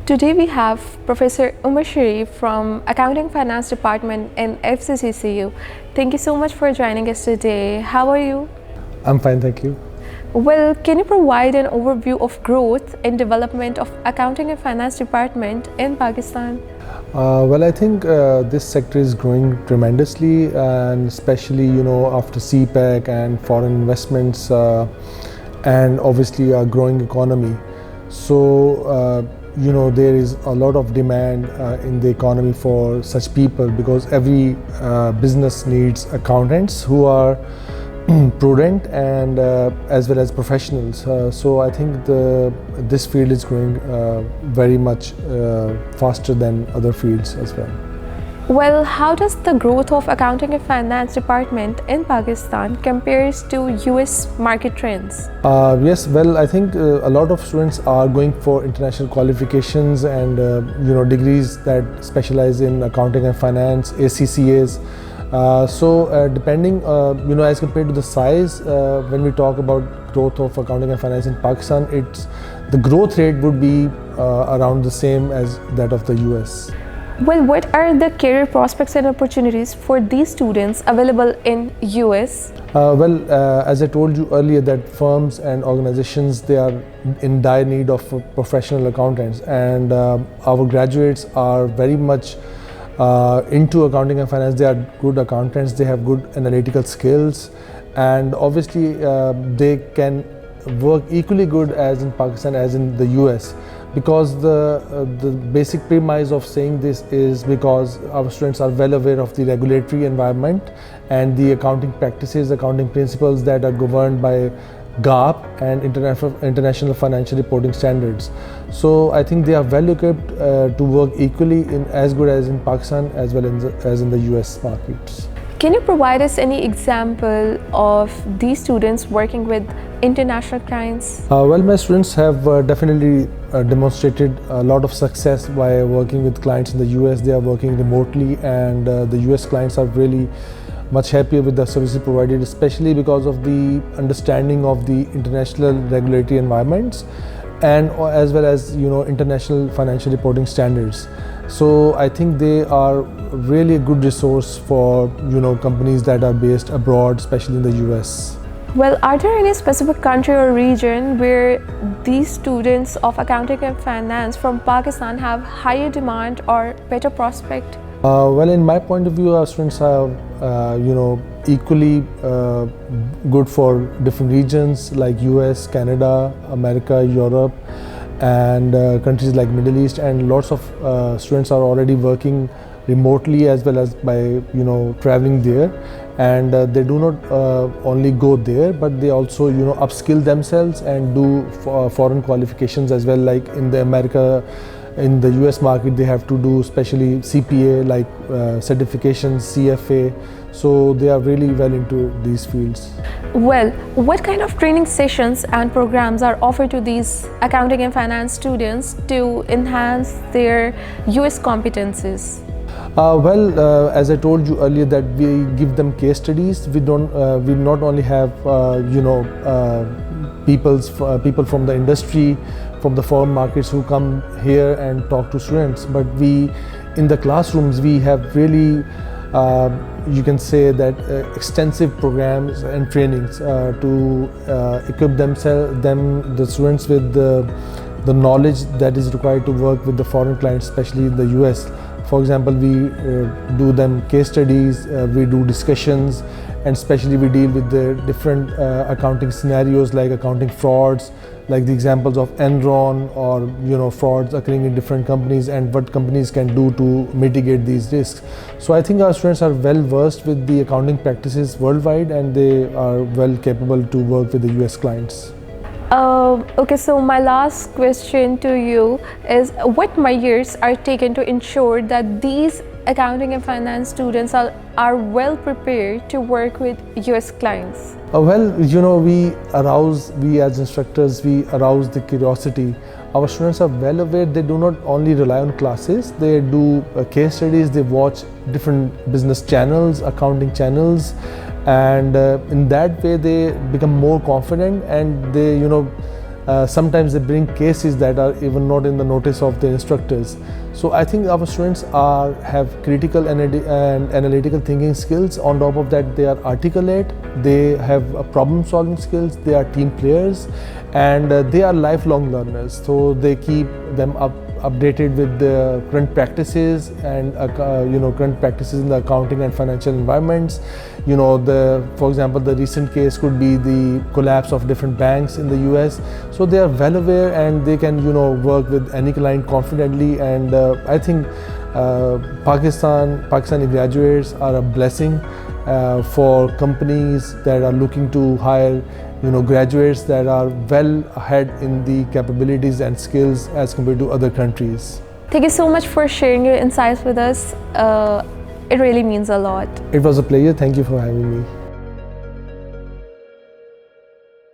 Today we have Professor Umer Sharif from Accounting Finance Department in FCCCU. Thank you so much for joining us today. How are you? I'm fine, thank you. Well, can you provide an overview of growth and development of Accounting and Finance Department in Pakistan? I think this sector is growing tremendously, and especially after CPEC and foreign investments, and obviously a growing economy. So there is a lot of demand in the economy for such people, because every business needs accountants who are prudent and as well as professionals. So I think this field is growing very much faster than other fields as well. Well, how does the growth of Accounting and Finance Department in Pakistan compares to US market trends? Yes, well, I think a lot of students are going for international qualifications and degrees that specialize in accounting and finance, ACCAs. Depending, as compared to the size, when we talk about growth of accounting and finance in Pakistan, the growth rate would be around the same as that of the US. Well, what are the career prospects and opportunities for these students available in US? As I told you earlier, that firms and organizations, they are in dire need of professional accountants, and our graduates are very much into accounting and finance. They are good accountants, they have good analytical skills, and obviously they can work equally good as in Pakistan as in the US, because the basic premise of saying this is because our students are well aware of the regulatory environment and the accounting practices, accounting principles that are governed by GAAP and international financial reporting standards. So I think they are well equipped to work equally in as good as in Pakistan as well as in the US markets. Can you provide us any example of these students working with international clients? My students have definitely demonstrated a lot of success by working with clients in the US. They are working remotely, and the US clients are really much happier with the services provided, especially because of the understanding of the international regulatory environments and as well as international financial reporting standards. So I think they are really a good resource for companies that are based abroad, especially in the US. Well, are there any specific country or region where these students of accounting and finance from Pakistan have higher demand or better prospect? In my point of view, our students are equally good for different regions like US, Canada, America, Europe, and countries like Middle East, and lots of students are already working remotely as well as by traveling there, and they do not only go there, but they also upskill themselves and do foreign qualifications as well. Like in the US market, they have to do especially CPA, like certifications, CFA. So they are really well into these fields. Well, what kind of training sessions and programs are offered to these accounting and finance students to enhance their US competencies? As I told you earlier, that we give them case studies. We not only have people from the industry, from the foreign markets who come here and talk to students, but in the classrooms we have really you can say that extensive programs and trainings to equip the students with the knowledge that is required to work with the foreign clients, especially in the US. For example, we do them case studies, we do discussions, and especially we deal with the different accounting scenarios like accounting frauds, like the examples of Enron or frauds occurring in different companies and what companies can do to mitigate these risks. So I think our students are well versed with the accounting practices worldwide, and they are well capable to work with the US clients. Okay, so my last question to you is, what measures are taken to ensure that these accounting and finance students are well prepared to work with US clients? We as instructors, we arouse the curiosity. Our students are well aware. They do not only rely on classes, they do case studies, they watch different business channels, accounting channels, and in that way they become more confident, and sometimes they bring cases that are even not in the notice of the instructors. So I think our students have critical and analytical thinking skills. On top of that, they are articulate, they have problem solving skills, they are team players, and they are lifelong learners. So they keep them updated with the current practices and current practices in the accounting and financial environments. For example, the recent case could be the collapse of different banks in the US. So they are well aware and they can work with any client confidently. And I think Pakistani graduates are a blessing for companies that are looking to hire graduates that are well ahead in the capabilities and skills as compared to other countries. Thank you so much for sharing your insights with us. It really means a lot. It was a pleasure. Thank you for having me.